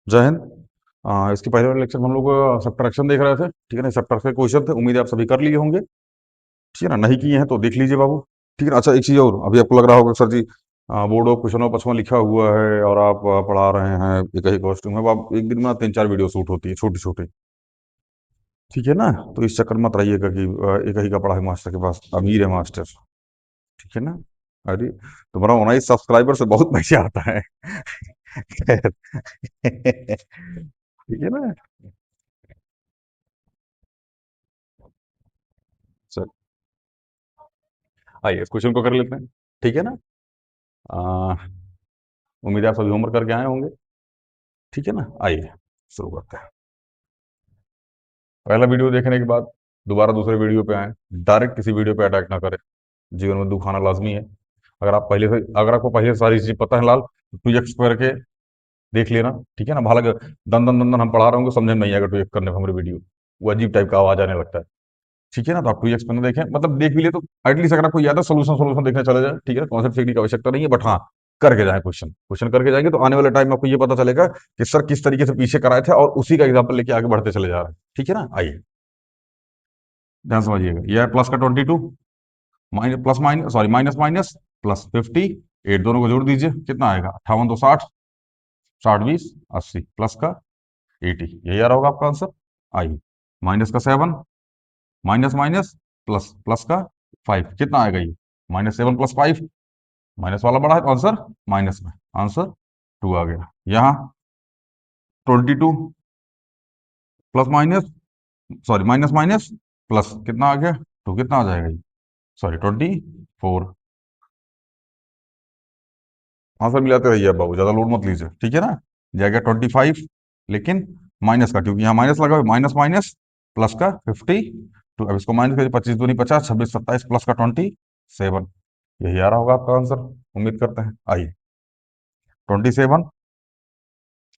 जय हिंद। इसके पहले वाले लेक्चर में हम लोग सब्ट्रैक्शन देख रहे थे, ठीक है ना। सब्ट्रैक्शन के क्वेश्चन थे, उम्मीद है आप सभी कर लिए होंगे, ठीक है ना। नहीं किए हैं तो देख लीजिए बाबू, ठीक है ना। अच्छा, एक चीज़ और, अभी आपको लग रहा होगा sir ji board of question पचमा लिखा हुआ है और आप पढ़ा रहे हैं एक ही कॉस्ट्यूम है। अब आप एक दिन में 3-4 वीडियो शूट होती है छोटी छोटी, ठीक है ना। तो इस चक्कर में मत रहिएगा कि एक ही का पढ़ा है मास्टर के पास, अमीर है मास्टर, ठीक है ना। अरे तुम्हारा 19 सब्सक्राइबर से बहुत पैसे आता है। खैर, ठीक है ना। चल, आइए इस क्वेश्चन को कर लेते हैं, ठीक है ना। आ, उम्मीद है आप सभी होमवर्क करके आए होंगे, ठीक है ना। आइए शुरू करते हैं। पहला वीडियो देखने के बाद दोबारा दूसरे वीडियो पे आए, डायरेक्ट किसी वीडियो पे अटैक ना करें, जीवन में दुख आना लाजमी है। अगर आपको पहले से सारी चीज पता है लाल, तो 2x करके देख लेना, ठीक है ना। हालांकि दन दन दन दन हम पढ़ा रहे होंगे, समझ में नहीं आएगा 2x करने पर हमारी वीडियो, वो अजीब टाइप का आवाज आने लगता है, ठीक है ना। तो आप 2x पे ना देखें, मतलब देख भी ले तो एटलीस्ट अगर आपको याद है सोल्यूशन सोल्यूशन देखने चले जाए, ठीक है। कॉन्सेप्ट सीखने की आवश्यकता नहीं है, बट हाँ करके जाए, क्वेश्चन क्वेश्चन करके जाएंगे तो आने वाले टाइम में आपको ये पता चलेगा कि सर किस तरीके से पीछे कराए थे और उसी का एग्जाम्पल लेके आगे बढ़ते चले जा रहे हैं, ठीक है ना। आइए ध्यान समझिएगा, यह है प्लस का 22, minus plus minus sorry minus minus plus 58, दोनों को जोड़ दीजिए, कितना आएगा 58 तो 60, 60 20 80 प्लस का 80, यही आ रहा होगा आपका आंसर। आइए माइनस का 7, माइनस माइनस प्लस प्लस का 5, कितना आएगा ये -7 + 5, माइनस वाला बड़ा है तो आंसर माइनस में, आंसर 2 आ गया। यहाँ 22 plus minus sorry minus minus plus कितना आ गया 2, कितना आ जाएगा ये, सॉरी 24, आंसर मिलाते रहिए आप बाबू, ज्यादा लोड मत लीजिए, ठीक है ना। जाएगा 25, लेकिन माइनस का, क्योंकि यहाँ माइनस लगा हुआ है, माइनस माइनस प्लस का 50, तो अब इसको माइनस करिए, 25 दूनी 50, 26 27 प्लस का 27, यही आ रहा होगा आपका आंसर, उम्मीद करते हैं। आइए 27,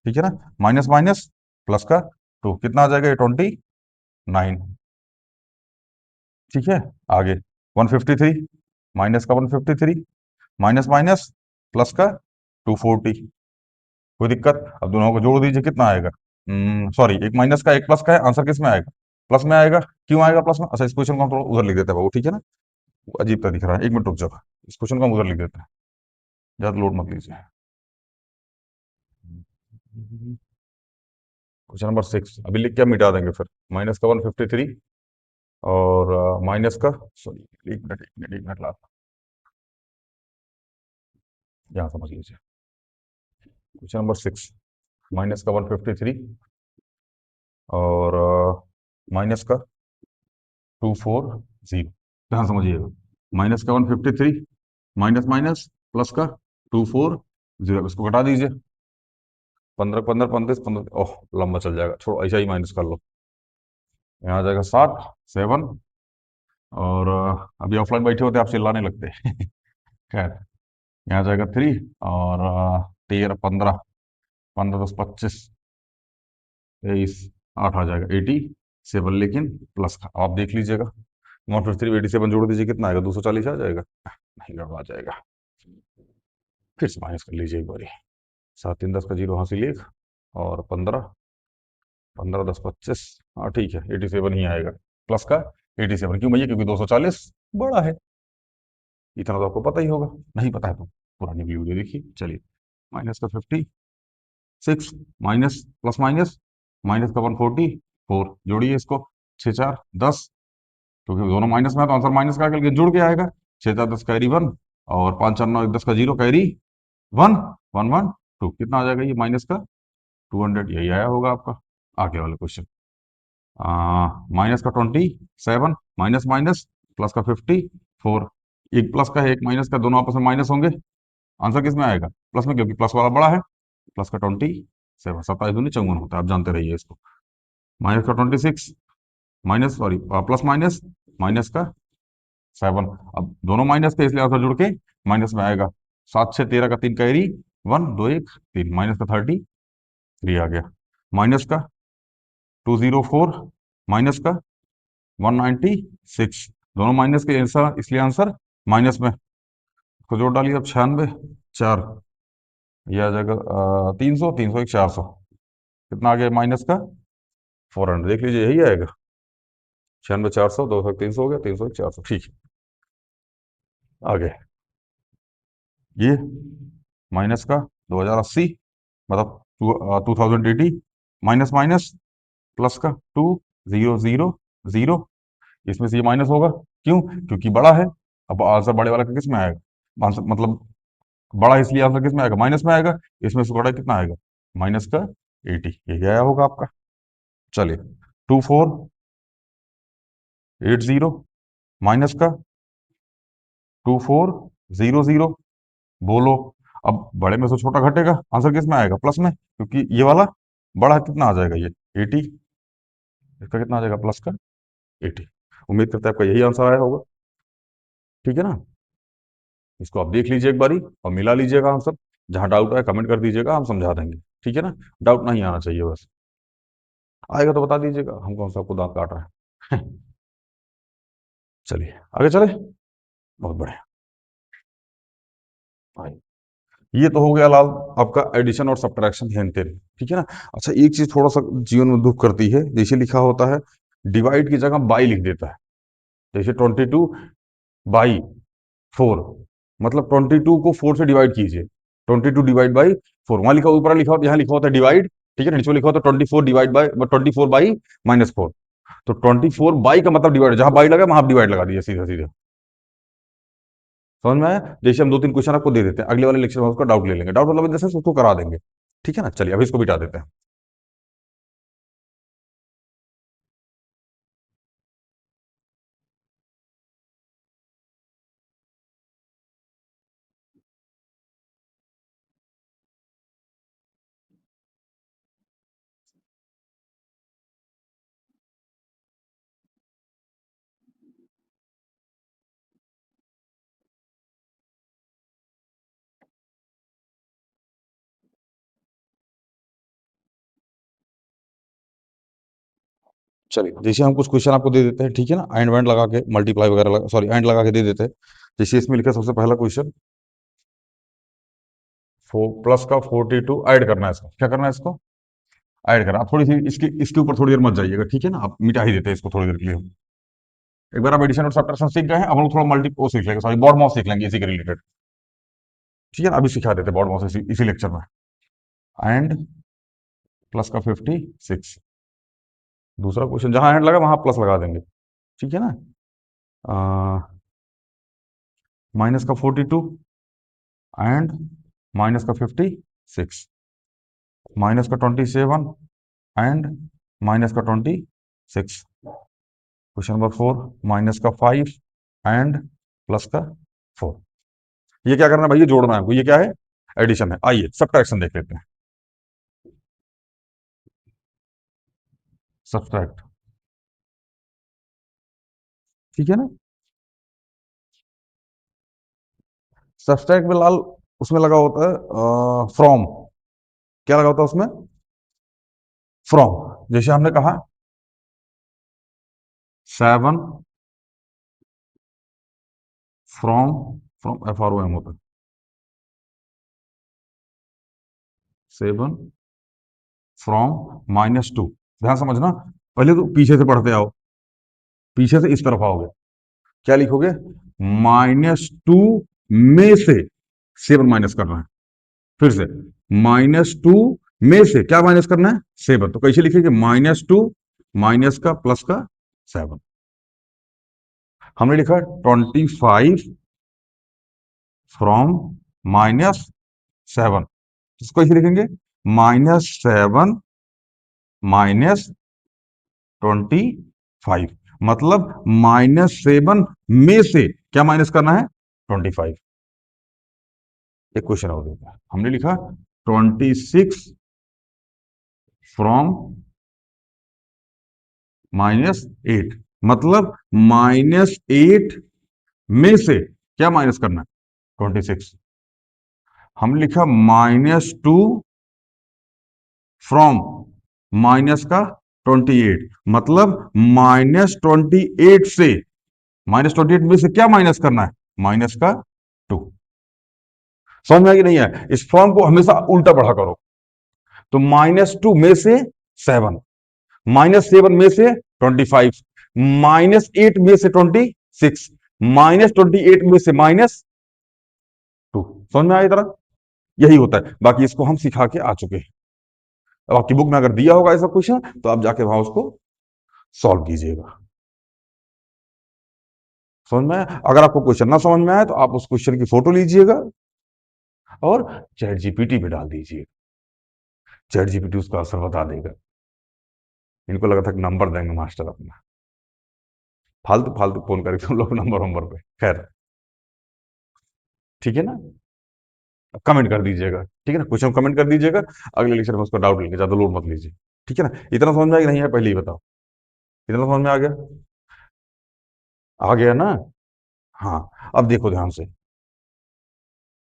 ठीक है ना, माइनस माइनस प्लस का 2, कितना आ जाएगा ये 29, ठीक है। आगे 153, माइनस का 153, माइनस माइनस प्लस का 240, कोई दिक्कत। अब दोनों को जोड़ दीजिए, कितना आएगा, सॉरी एक माइनस का एक प्लस का है, आंसर किस में आएगा, प्लस में आएगा। क्यों आएगा प्लस में, अच्छा इस क्वेश्चन को हम थोड़ा उधर लिख देते हैं बाबू, ठीक है ना। वो अजीब सा दिख रहा है, एक मिनट रुक जाओ, इस क्वेश्चन को हम उधर लिख देते हैं, ज्यादा लोड मत लीजिए। क्वेश्चन नंबर 6 अभी लिख के हम मिटा देंगे फिर, माइनस का 153 और माइनस का, सॉरी एक मिनट ला, यहाँ समझ लीजिए। क्वेश्चन नंबर 6, माइनस का 153 और माइनस का 240, ध्यान समझिएगा, माइनस का 153, माइनस माइनस प्लस का 240, इसको घटा दीजिए, 15 15 35 15, ओह लंबा चल जाएगा, छोड़ो ऐसा ही माइनस कर लो। यहाँ आ जाएगा 60 7, और अभी ऑफलाइन बैठे होते आप चिल्लाने लगते। खैर, यहाँ आ जाएगा 3 और 13 15, 15 10 25 23, 8 आ जाएगा 87, लेकिन प्लस का आप देख लीजिएगा, 153 87 जोड़ दीजिए, कितना आएगा 240 आ जाएगा, नहीं गड़बड़ा जाएगा। फिर से माइनस कर लीजिए एक बारी, 7 3 10 का जीरो हासिल एक, और 15 15 10 25, हाँ ठीक है 87 ही आएगा, प्लस का 87, क्यों भैया, क्योंकि 240 बड़ा है, इतना तो आपको पता ही होगा, नहीं पता है तो पुरानी वीडियो देखिए। चलिए माइनस का 56, माइनस प्लस माइनस, माइनस का 144, जोड़िए इसको, 6 4 10, क्योंकि दोनों माइनस में है तो आंसर माइनस का आकर जुड़ के आएगा, 6 4 10 कैरी 1, और 5 4 9 1 10 का जीरो कैरी 1 1 1 2, कितना आ जाएगा ये माइनस का 200, यही आया होगा आपका। आगे वाला क्वेश्चन, माइनस का 27, माइनस माइनस प्लस का 54, एक प्लस का है एक माइनस का, दोनों आपस में माइनस होंगे, आंसर किस में आएगा, प्लस में, क्योंकि प्लस वाला बड़ा है, प्लस का 27, 27 दूनी 54 होता है, आप जानते रहिए इसको। माइनस का 26, minus sorry plus minus, minus का 7, अब दोनों माइनस थे इसलिए आंसर जुड़ के माइनस में आएगा, 7 6 13 का 3 कैरी 1 2 1 3, माइनस का 33 आ गया, माइनस का 204, माइनस का 196, दोनों माइनस के आंसर इसलिए आंसर माइनस में, इसको जोड़ डालिए अब 96 4, यह आ जाएगा 300 301 400, कितना आ गया माइनस का 400, देख लीजिए यही आएगा। 96 400 200 300 हो गया, 300 400, ठीक है। आगे ये माइनस का 2080 मतलब 2080 माइनस माइनस प्लस का 2000, इसमें से ये माइनस होगा, क्यों? क्योंकि बड़ा है। अब आंसर बड़े वाला का किस में आएगा? आंसर मतलब बड़ा, इसलिए आंसर किस में आएगा? माइनस में आएगा। इसमें से बड़ा कितना आएगा? माइनस का 80, यही आया होगा आपका। चलिए 2480 माइनस का 2400, बोलो। अब बड़े में से छोटा घटेगा, आंसर किस में आएगा? प्लस में, क्योंकि ये वाला बड़ा कितना आ जाएगा? ये 80, इसका कितना आ जाएगा? प्लस का 80। उम्मीद करते हैं आपका यही आंसर आया होगा, ठीक है ना। इसको आप देख लीजिए एक बारी और मिला लीजिएगा आंसर। जहां डाउट आए कमेंट कर दीजिएगा, हम समझा देंगे, ठीक है ना। डाउट नहीं आना चाहिए बस, आएगा तो बता दीजिएगा, हम कौन सा आपको दांत काट रहे हैं। चलिए आगे चले, बहुत बढ़िया। आइए। ये तो हो गया लाल आपका एडिशन और सब्ट्रैक्शन हेन तेन, ठीक है ना। अच्छा, एक चीज थोड़ा सा जीवन में दुख करती है, जैसे लिखा होता है डिवाइड की जगह बाई लिख देता है। जैसे 22/4, मतलब 22 को 4 से डिवाइड कीजिए। 22 डिवाइड बाई 4, वहां लिखा, ऊपर लिखा होता, यहाँ लिखा होता है डिवाइड, ठीक है ना। नीचे लिखा होता है 24 बाई -4, तो 24 बाई का मतलब डिवाइड, जहां बाई लगा वहां आप डिवाइड लगा दिए सीधा सीधा। समझ में आया? जैसे हम 2 3 क्वेश्चन आपको दे देते हैं, अगले वाले लेक्चर में उसका डाउट ले लेंगे, डाउट मतलब जैसे उसको करा देंगे, ठीक है ना। चलिए अभी इसको बिठा देते हैं। चलिए, जैसे हम कुछ क्वेश्चन आपको दे देते हैं, ठीक है ना, एंड वेंड लगा के, मल्टीप्लाई वगैरह सॉरी एंड लगा के दे देते हैं। जैसे इसमें लिखा सबसे पहला क्वेश्चन, प्लस का 42 ऐड करना है, इसको क्या करना है? इसको ऐड करना। आप थोड़ी सी इसके इसके ऊपर थोड़ी देर मत जाइएगा, ठीक है ना, आप मिटा ही देते हैं इसको थोड़ी देर के लिए। एक बार आप एडिशन और सब्ट्रैक्शन सीख गए हैं, अब हम लोग थोड़ा मल्टी वो सीख लेंगे, सॉरी बॉड मॉस सीख लेंगे इसी के रिलेटेड, ठीक है ना। अभी सिखा देते हैं बॉड मॉस इसी लेक्चर में। एंड प्लस का 56, दूसरा क्वेश्चन जहां एंड लगा वहां प्लस लगा देंगे, ठीक है ना। माइनस का 42 एंड माइनस का 56, माइनस का 27 एंड माइनस का 26, क्वेश्चन नंबर 4 माइनस का 5 एंड प्लस का 4। ये क्या करना है भाई? ये जोड़ना है, ये क्या है? एडिशन है। आइए सब्ट्रैक्शन देख लेते हैं। सब्ट्रैक्ट, ठीक है ना। सब्ट्रैक्ट में लाल उसमें लगा होता है फ्रॉम, क्या लगा होता है उसमें? फ्रॉम। जैसे हमने कहा 7 फ्रॉम, फ्रॉम FROM होता है, 7 फ्रॉम -2। ध्यान समझना, पहले तो पीछे से पढ़ते आओ, पीछे से इस तरफ आओगे, क्या लिखोगे? -2 में से 7 माइनस करना है। फिर से -2 में से क्या माइनस करना है? 7। तो कैसे लिखेंगे? -2 माइनस का प्लस का 7। हमने लिखा 25 फ्रॉम -7, इसको कैसे लिखेंगे? -7 -25, मतलब -7 में से क्या माइनस करना है? 25। एक क्वेश्चन और देता है, हमने लिखा 26 फ्रॉम -8, मतलब -8 में से क्या माइनस करना है? 26। हमने लिखा -2 फ्रॉम माइनस का 28, मतलब -28 से, -28 में से क्या माइनस करना है? माइनस का 2। समझ में आ कि नहीं है? इस फॉर्म को हमेशा उल्टा पढ़ा करो, तो -2 में से 7, -7 में से 25, -8 में से 26, -28 में से -2। समझ में आया इधर? यही होता है। बाकी इसको हम सिखा के आ चुके हैं। अब आपकी बुक में अगर दिया होगा ऐसा क्वेश्चन तो आप जाके वहां उसको सॉल्व कीजिएगा। समझ में आया? अगर आपको क्वेश्चन ना समझ में आए तो आप उस क्वेश्चन की फोटो लीजिएगा और चैट जीपीटी पे डाल दीजिए। चैट जीपीटी उसका आंसर बता देगा। इनको लगा था कि नंबर देंगे मास्टर अपना, फालतू फालतू फोन करके हम लोग नंबर पे। खैर, ठीक है ना? कमेंट कर दीजिएगा, ठीक है ना? क्वेश्चन कमेंट कर दीजिएगा, अगले लेक्चर में उसका डाउट लेंगे, ज्यादा लोड मत लीजिए। ठीक है ना? इतना समझ में आया कि नहीं है पहले ही बताओ। इतना समझ में आ गया? आ गया ना? हाँ। अब देखो ध्यान से,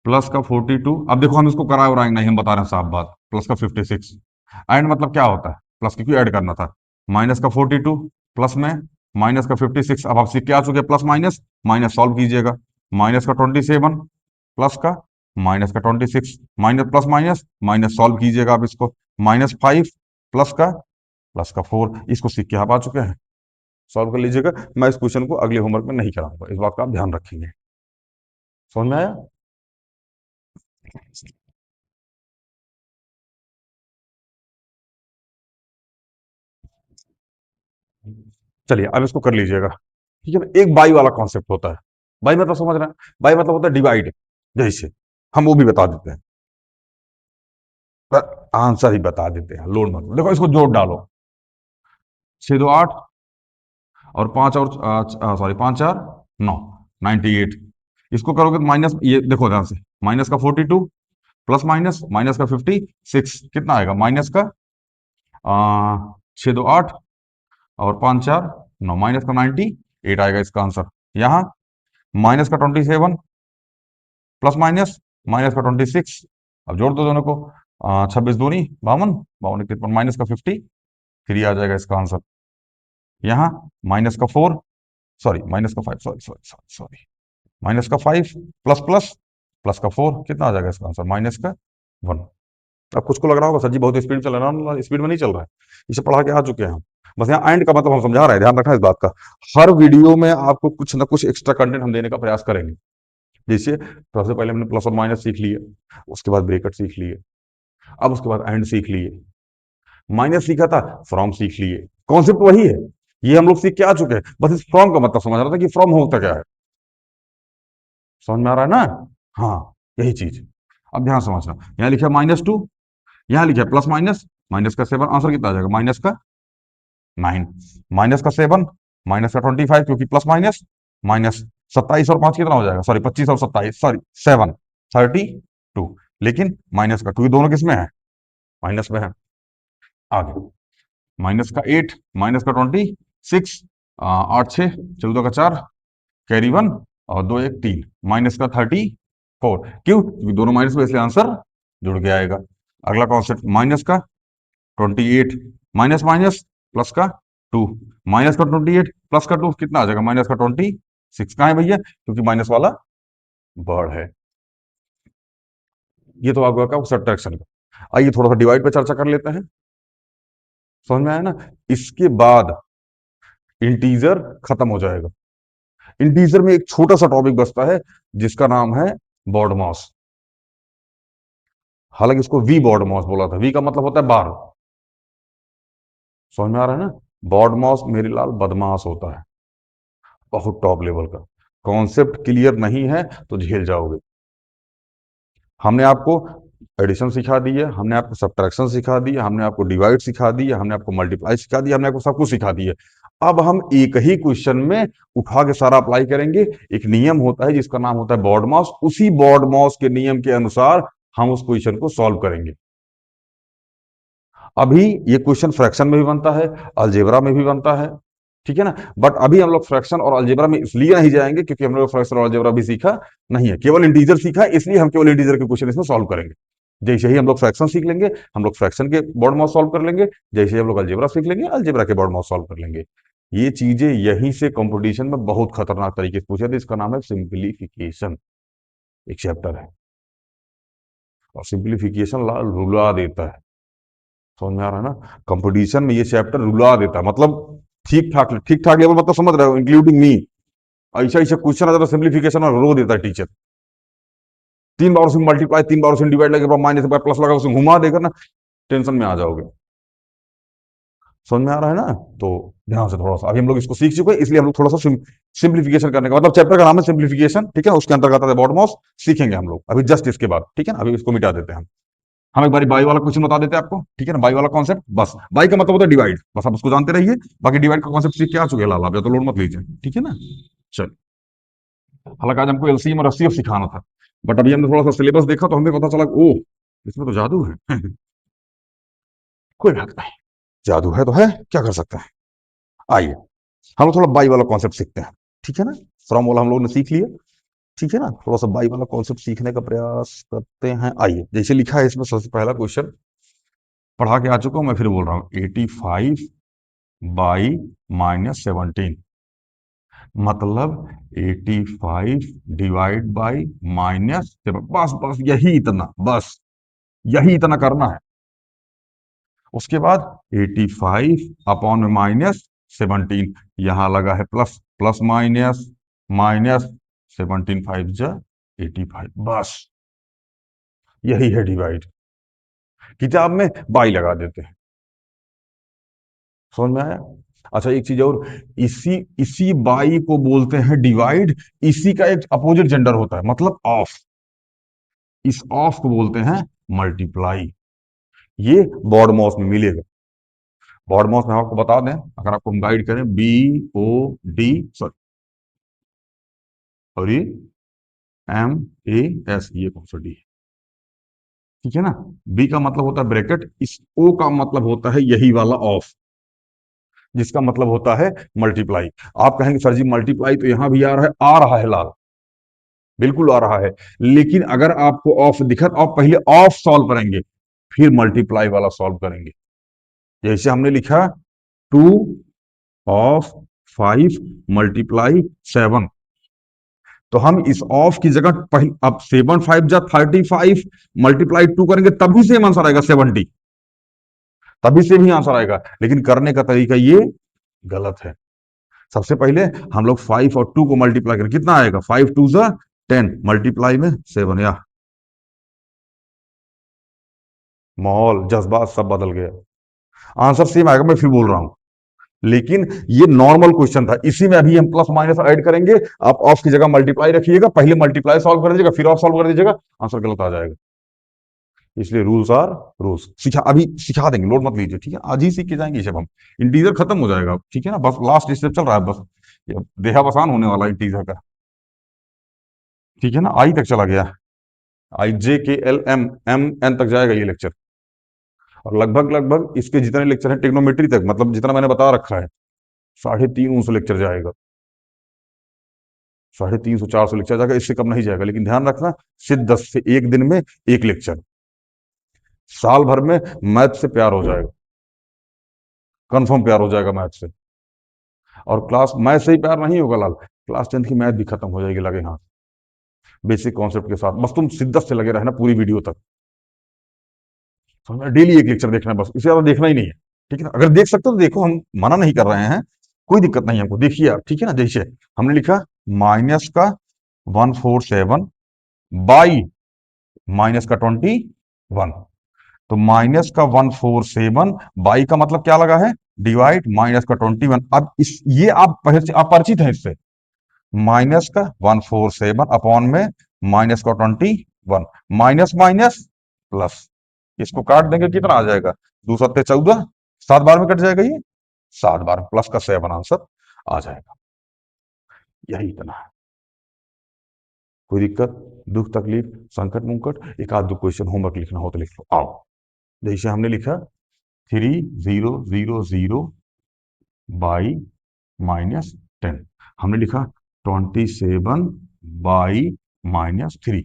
प्लस का 42, अब देखो हम इसको कराए और आएंगे नहीं, हम बता रहे हैं साफ बात। प्लस का 56 एंड मतलब क्या होता है? प्लस क्योंकि ऐड करना था। माइनस का 42 प्लस में माइनस का 56। अब आप सीख के आ चुके हैं प्लस माइनस, माइनस सॉल्व कीजिएगा। माइनस का 27 प्लस का -26, minus plus minus minus solve कीजिएगा आप इसको। -5 प्लस का 4, इसको सीख के आप आ चुके हैं, सॉल्व कर लीजिएगा। मैं इस क्वेश्चन को अगले होमवर्क में नहीं कराऊंगा, इस बात का आप ध्यान रखेंगे। समझ में आया? चलिए अब इसको कर लीजिएगा। ठीक है ना? एक बाई वाला कॉन्सेप्ट होता है। बाई मतलब समझ रहे हैं? बाई मतलब होता है डिवाइड, जैसे हम वो भी बता देते हैं, पर आंसर ही बता देते हैं, लोड मत। देखो इसको जोड़ डालो, 6 2 8 और 5 और सॉरी 5 4 9, 98। इसको करोगे तो माइनस, ये देखो ध्यान से, माइनस का 42 प्लस माइनस माइनस का 56 कितना आएगा? माइनस का 6 2 8 और 5 4 9, माइनस का 98 आएगा इसका आंसर। यहाँ माइनस का 27 प्लस माइनस माइनस का 26, अब जोड़ दो दोनों को। 26 दूनी 52, 52 तिरपन, माइनस का 53 आ जाएगा इसका आंसर। यहाँ माइनस का 4, सॉरी माइनस का 5, sorry sorry sorry sorry, minus का 5 प्लस प्लस प्लस का 4, कितना आ जाएगा इसका आंसर? माइनस का 1। अब कुछ को लग रहा होगा सर जी बहुत स्पीड चल रहा है, स्पीड में नहीं चल रहा है, इसे पढ़ा के आ चुके हैं हम। बस यहाँ एंड का मतलब हम समझा रहे हैं, ध्यान रखना इस बात का। हर वीडियो में आपको कुछ ना कुछ एक्स्ट्रा कंटेंट हम देने का प्रयास करेंगे। जैसे सबसे पहले हमने प्लस और माइनस सीख लिए, उसके बाद ब्रेकेट सीख लिए, अब उसके बाद एंड सीख लिए, माइनस सीखा था, फ्रॉम सीख लिए। कॉन्सेप्ट वही है, ये हम लोग सीख के आ चुके हैं, बस इस फ्रॉम का मतलब समझ रहा था कि फ्रॉम होता क्या है। समझ में आ रहा है ना? हाँ, यही चीज। अब ध्यान समझना, यहाँ लिखा -2, यहाँ लिखा प्लस माइनस, माइनस का 7, आंसर कितना आ जाएगा? माइनस का 9, माइनस का 7, माइनस का 25 क्योंकि प्लस माइनस, माइनस 27 और 5 कितना हो जाएगा? सॉरी 25 और 27, सॉरी 7 32, लेकिन माइनस का 2, ये दोनों किसमें है? माइनस में है। आगे माइनस का 8, माइनस का 26, 8 6 14 का 4, कैरी 1 और 2 1 3, माइनस का 34। क्यों? क्योंकि दोनों माइनस में, इसलिए आंसर जुड़ के आएगा। अगला कॉन्सेप्ट माइनस का 28, माइनस माइनस प्लस का 2, माइनस का 28 प्लस का 2 कितना आ जाएगा? माइनस का 26। कहाँ है भैया? क्योंकि माइनस वाला वर्ड है। ये तो आपका का सब्ट्रैक्शन का। आइए थोड़ा सा डिवाइड पे चर्चा कर लेते हैं। समझ में आया ना? इसके बाद इंटीजर खत्म हो जाएगा। इंटीजर में एक छोटा सा टॉपिक बचता है जिसका नाम है बॉड मॉस। हालांकि इसको वी बॉड मॉस बोला था, वी का मतलब होता है बार। समझ में आ रहा है ना? बॉड मॉस मेरे लाल बदमाश होता है, बहुत टॉप लेवल का। कॉन्सेप्ट क्लियर नहीं है तो झेल जाओगे। हमने आपको एडिशन सिखा दी है, हमने आपको सब्ट्रैक्शन सिखा दी है, हमने आपको डिवाइड सिखा दी है, हमने आपको मल्टीप्लाई सिखा दिया, हमने आपको सब कुछ सिखा दिया। अब हम एक ही क्वेश्चन में उठा के सारा अप्लाई करेंगे। एक नियम होता है जिसका नाम होता है बॉड मॉस, उसी बॉड मॉस के नियम के अनुसार हम उस क्वेश्चन को सॉल्व करेंगे। अभी ये क्वेश्चन फ्रैक्शन में भी बनता है, अलजेब्रा में भी बनता है, ठीक है ना? बट अभी हम लोग फ्रैक्शन और अलजेब्रा में इसलिए नहीं जाएंगे क्योंकि हम लोग फ्रैक्शन और अलजेब्रा भी सीखा नहीं है, केवल इंटीजर सीखा है, इसलिए हम केवल इंटीजर के क्वेश्चन इसमें सॉल्व करेंगे। जैसे ही हम लोग फ्रैक्शन सीख लेंगे, हम लोग फ्रैक्शन के बॉड मॉस सॉल्व कर लेंगे। जैसे ही हम लोग अलजेब्रा सीख लेंगे, अलजेब्रा के बॉड मॉस सॉल्व कर लेंगे। ये चीजें यहीं से कंपटीशन में बहुत खतरनाक तरीके से पूछे थे, इसका नाम है सिंप्लीफिकेशन। एक चैप्टर है और सिंप्लीफिकेशन रुला देता है। समझ में आ रहा है ना? कंपटीशन में ये चैप्टर रुला देता है, मतलब ठीक ठाक लेवल, मतलब समझ रहे हो, इंक्लूडिंग मी। ऐसा ऐसा क्वेश्चन आता है सिंप्लीफिकेशन और रो देता है टीचर। 3 बार उसमें मल्टीप्लाई, 3 बार उसमें डिवाइड लगे, माइनस प्लस लगा, उसमें घुमा देकर ना टेंशन में आ जाओगे। समझ में आ रहा है ना? तो ध्यान से थोड़ा सा, अभी हम लोग इसको सीख चुके हैं, इसलिए हम लोग थोड़ा सा सिंप्लीफिकेशन करने का, मतलब चैप्टर का नाम है सिंप्लीफिकेशन, ठीक है, उसके अंतर्गत आता है बॉडमॉस, सीखेंगे हम लोग अभी जस्ट इसके बाद, ठीक है ना? अभी इसको मिटा देते हैं हम एक बार बाई वाला क्वेश्चन बता देते हैं आपको, ठीक है ना? बाई वाला कॉन्सेप्ट, बस बाई का मतलब होता है डिवाइड, बस आप उसको जानते रहिए, बाकी डिवाइड का कॉन्सेप्ट सीख के आ चुके हैं लाल, आप तो लोड मत लीजिए, ठीक है ना? चल, हालांकि आज हमको एलसीएम और एचसीएफ सिखाना था, बट अभी हमने थोड़ा सा सिलेबस देखा तो हमें पता चला, ओ इसमें तो जादू है। कोई बात नहीं, जादू है तो है, क्या कर सकते हैं। आइए हम लोग थोड़ा बाई वाला कॉन्सेप्ट सीखते हैं, ठीक है ना? फ्रॉम वाला हम लोग ने सीख लिया, ठीक है ना? थोड़ा सा बाई वाला कॉन्सेप्ट सीखने का प्रयास करते हैं। आइए, जैसे लिखा है इसमें सबसे पहला क्वेश्चन पढ़ा के आ चुका हूं, मैं फिर बोल रहा हूँ, 85 बाई -17, मतलब 85 डिवाइड बाई -7, बस बस यही इतना, बस यही इतना करना है। उसके बाद 85 अपॉन में -17, यहां लगा है प्लस, प्लस माइनस, माइनस 17 5 जा 85, बस यही है डिवाइड। किताब में बाई लगा देते हैं। समझ में आया? अच्छा, एक चीज और, इसी इसी बाई को बोलते हैं डिवाइड, इसी का एक अपोजिट जेंडर होता है, मतलब ऑफ, इस ऑफ को बोलते हैं मल्टीप्लाई। ये बॉड मॉस में मिलेगा। बॉड मॉस में हम आपको बता दें, अगर आपको हम गाइड करें, BOD, सॉरी, और ये MAS, ये कौन सा डी है, ठीक है ना? बी का मतलब होता है ब्रैकेट, इस ओ का मतलब होता है यही वाला ऑफ, जिसका मतलब होता है मल्टीप्लाई। आप कहेंगे सर जी मल्टीप्लाई तो यहां भी आ रहा है लाल, बिल्कुल आ रहा है, लेकिन अगर आपको ऑफ दिखा तो आप पहले ऑफ सॉल्व करेंगे, फिर मल्टीप्लाई वाला सॉल्व करेंगे। जैसे हमने लिखा 2 ऑफ 5 मल्टीप्लाई 7, तो हम इस ऑफ की जगह अब 7 5 जा 35 मल्टीप्लाई 2 करेंगे, तभी सेम आंसर आएगा 70, तभी से भी आंसर आएगा, लेकिन करने का तरीका ये गलत है। सबसे पहले हम लोग 5 और 2 को मल्टीप्लाई करें, कितना आएगा, 5 2 जा 10, मल्टीप्लाई में 7, या माहौल जज्बात सब बदल गया, आंसर सेम आएगा, मैं फिर बोल रहा हूं, लेकिन ये नॉर्मल क्वेश्चन था, इसी में अभी हम प्लस माइनस ऐड करेंगे। आप ऑफ की जगह मल्टीप्लाई रखिएगा, पहले मल्टीप्लाई सॉल्व कर दीजिएगा, फिर ऑफ सॉल्व कर दीजिएगा, आंसर गलत आ जाएगा। इसलिए रूल्स आर रूल्स, अभी सिखा देंगे, लोड मत लीजिए, ठीक है? आज ही सीख के जाएंगे जब हम, इंटीजर खत्म हो जाएगा, ठीक है ना? बस लास्ट स्टेप चल रहा है, बस ये देहा आसान होने वाला है इंटीजर का, ठीक है ना? आई तक चला गया, IJKLM तक जाएगा ये लेक्चर, और लगभग लगभग इसके जितने लेक्चर हैं टेक्नोमेट्री तक, मतलब जितना मैंने बता रखा है, 350 लेक्चर जाएगा, 350 400 लेक्चर जाएगा, इससे कम नहीं जाएगा। लेकिन ध्यान रखना, सिर्फ 10 से 1 दिन में 1 लेक्चर, साल भर में मैथ से प्यार हो जाएगा, कंफर्म प्यार हो जाएगा मैथ से। और क्लास मैथ से ही प्यार नहीं होगा लाल, क्लास 10 की मैथ भी खत्म हो जाएगी, लगे हाथ, बेसिक कॉन्सेप्ट के साथ, बस तुम शिद्दत से लगे रहना पूरी वीडियो तक। समझ, डेली 1 लेक्चर देखना है बस, इससे ज्यादा देखना ही नहीं है, ठीक है ना? अगर देख सकते हो तो देखो, हम मना नहीं कर रहे हैं, कोई दिक्कत नहीं है हमको, देखिए आप, ठीक है ना? जैसे हमने लिखा माइनस का 147 बाई माइनस का 21, तो माइनस का 147 बाई का मतलब क्या लगा है, डिवाइड, माइनस का 21, अब इस ये आप परिचित हैं इससे, माइनस का 147 अपॉन में माइनस का 21, माइनस माइनस प्लस, इसको काट देंगे, कितना आ जाएगा, 2 7 14, 7 बार में कट जाएगा ये, 7 बार प्लस का 7 आंसर आ जाएगा। यही इतना है, कोई दिक्कत, दुख तकलीफ, संकट मुंकट, एक आध दो क्वेश्चन होमवर्क लिखना हो तो लिख लो। आओ, जैसे हमने लिखा 3000 बाई -10, हमने लिखा 27 बाई -3,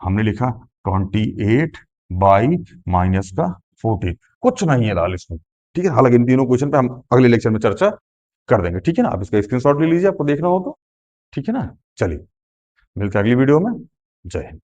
हमने लिखा 28 बाई माइनस का 14, कुछ नहीं है लाल इसमें, ठीक है? हालांकि इन तीनों क्वेश्चन पे हम अगले लेक्चर में चर्चा कर देंगे, ठीक है ना? आप इसका स्क्रीनशॉट ले लीजिए, आपको देखना हो तो, ठीक है ना? चलिए, मिलते हैं अगली वीडियो में। जय हिंद।